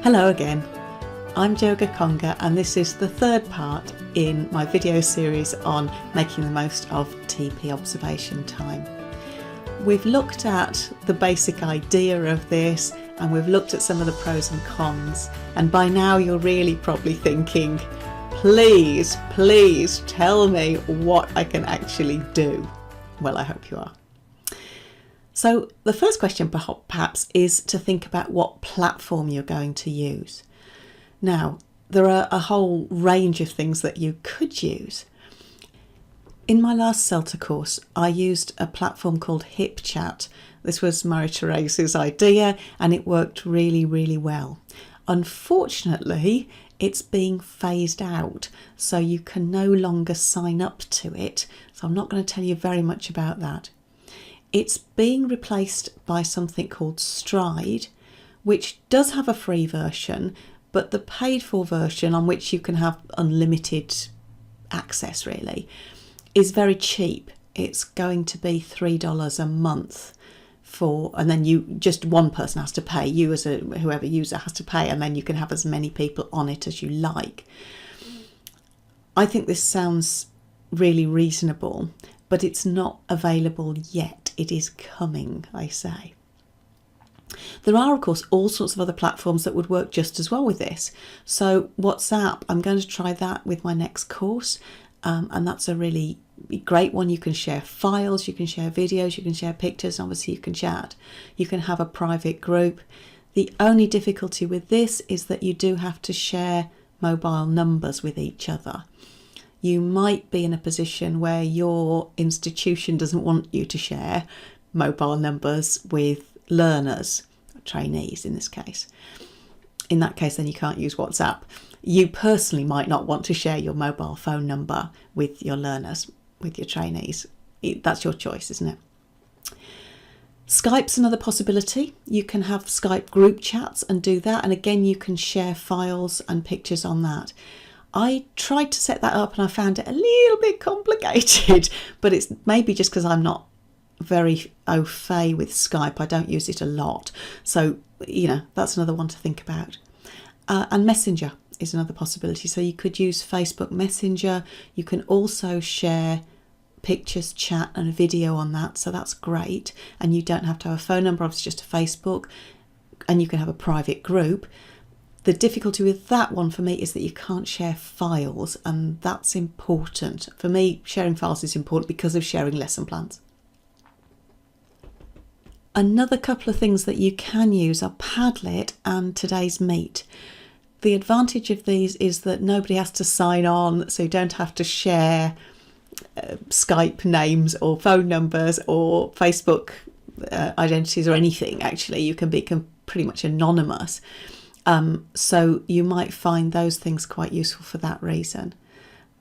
Hello again, I'm Joga Conga and this is the third part in my video series on making the most of TP observation time. We've looked at the basic idea of this and we've looked at some of the pros and cons, and by now you're really probably thinking, please tell me what I can actually do. Well, I hope you are. So the first question perhaps is to think about what platform you're going to use. Now, there are a whole range of things that you could use. In my last CELTA course, I used a platform called HipChat. This was Marie-Therese's idea and it worked really, really well. Unfortunately, it's being phased out, so you can no longer sign up to it. So I'm not going to tell you very much about that. It's being replaced by something called Stride, which does have a free version, but the paid for version, on which you can have unlimited access really, is very cheap. It's going to be $3 a month and then just one person has to pay. You as whoever user has to pay, and then you can have as many people on it as you like. I think this sounds really reasonable, but it's not available yet. It is coming, I say. There are, of course, all sorts of other platforms that would work just as well with this. So WhatsApp, I'm going to try that with my next course, and that's a really great one. You can share files, you can share videos, you can share pictures, and obviously you can chat. You can have a private group. The only difficulty with this is that you do have to share mobile numbers with each other. You might be in a position where your institution doesn't want you to share mobile numbers with learners, trainees in this case. In that case, then you can't use WhatsApp. You personally might not want to share your mobile phone number with your learners, with your trainees. That's your choice, isn't it? Skype's another possibility. You can have Skype group chats and do that. And again, you can share files and pictures on that. I tried to set that up and I found it a little bit complicated, but it's maybe just because I'm not very au fait with Skype. I don't use it a lot. So, that's another one to think about. And Messenger is another possibility. So you could use Facebook Messenger. You can also share pictures, chat and a video on that. So that's great. And you don't have to have a phone number, obviously just a Facebook, and you can have a private group. The difficulty with that one for me is that you can't share files, and that's important. For me, sharing files is important because of sharing lesson plans. Another couple of things that you can use are Padlet and Todaysmeet. The advantage of these is that nobody has to sign on, so you don't have to share Skype names or phone numbers or Facebook identities or anything. Actually, you can be pretty much anonymous. So you might find those things quite useful for that reason.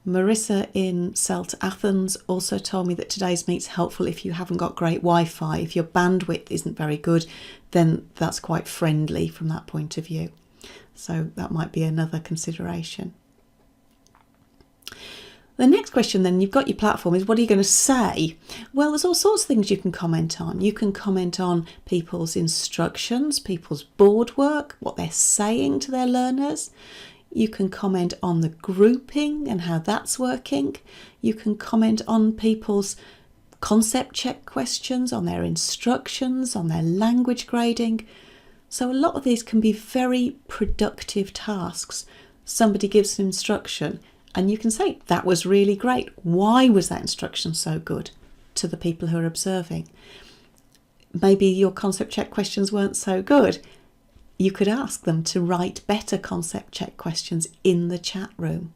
Marissa in CELTA Athens also told me that Todaysmeet's helpful if you haven't got great Wi-Fi. If your bandwidth isn't very good, then that's quite friendly from that point of view. So that might be another consideration. The next question then, you've got your platform, is what are you going to say? Well, there's all sorts of things you can comment on. You can comment on people's instructions, people's board work, what they're saying to their learners. You can comment on the grouping and how that's working. You can comment on people's concept check questions, on their instructions, on their language grading. So a lot of these can be very productive tasks. Somebody gives an instruction, and you can say, that was really great. Why was that instruction so good, to the people who are observing? Maybe your concept check questions weren't so good. You could ask them to write better concept check questions in the chat room.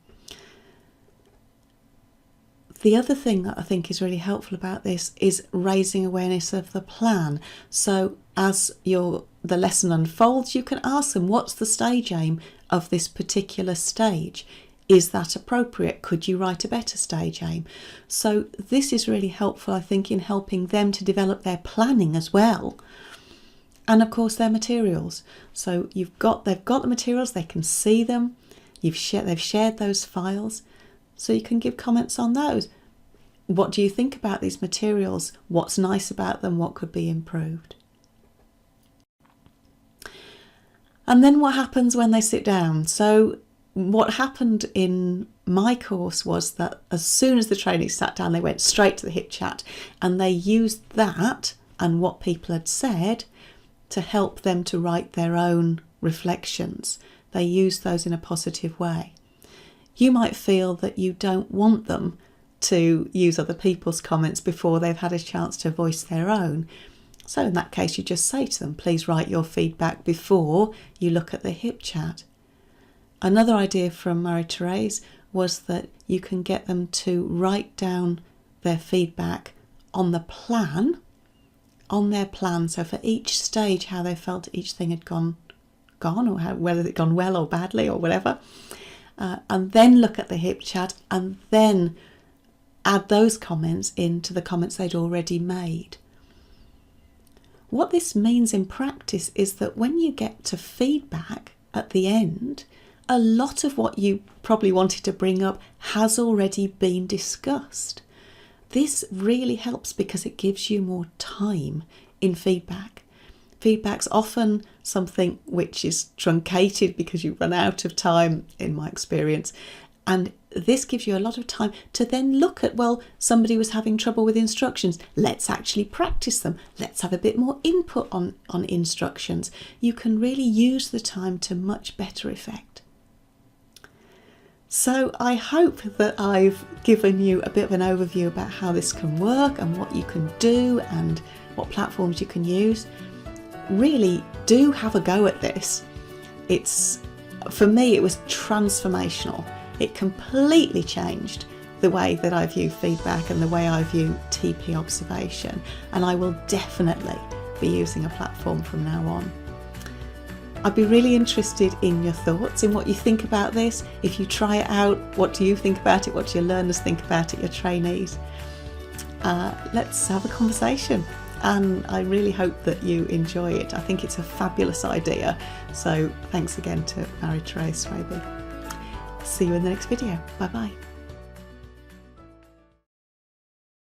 The other thing that I think is really helpful about this is raising awareness of the plan. So as the lesson unfolds, you can ask them, what's the stage aim of this particular stage? Is that appropriate? Could you write a better stage aim? So this is really helpful, I think, in helping them to develop their planning as well. And of course their materials. So they've got the materials, they can see them, they've shared those files, so you can give comments on those. What do you think about these materials? What's nice about them? What could be improved? And then what happens when they sit down? So what happened in my course was that as soon as the trainees sat down, they went straight to the hip chat, and they used that and what people had said to help them to write their own reflections. They used those in a positive way. You might feel that you don't want them to use other people's comments before they've had a chance to voice their own. So in that case, you just say to them, please write your feedback before you look at the hip chat. Another idea from Marie-Therese was that you can get them to write down their feedback on the plan, on their plan. So for each stage, how they felt each thing had gone, or whether it had gone well or badly or whatever. And then look at the hip chat and then add those comments into the comments they'd already made. What this means in practice is that when you get to feedback at the end, a lot of what you probably wanted to bring up has already been discussed. This really helps because it gives you more time in feedback. Feedback's often something which is truncated because you run out of time, in my experience. And this gives you a lot of time to then look at, well, somebody was having trouble with instructions. Let's actually practice them. Let's have a bit more input on instructions. You can really use the time to much better effect. So I hope that I've given you a bit of an overview about how this can work and what you can do and what platforms you can use. Really do have a go at this. For me, it was transformational. It completely changed the way that I view feedback and the way I view TP observation, and I will definitely be using a platform from now on. I'd be really interested in your thoughts, in what you think about this. If you try it out, what do you think about it? What do your learners think about it, your trainees? Let's have a conversation, and I really hope that you enjoy it. I think it's a fabulous idea, so thanks again to Marie-Therese Swaby. See you in the next video. Bye bye.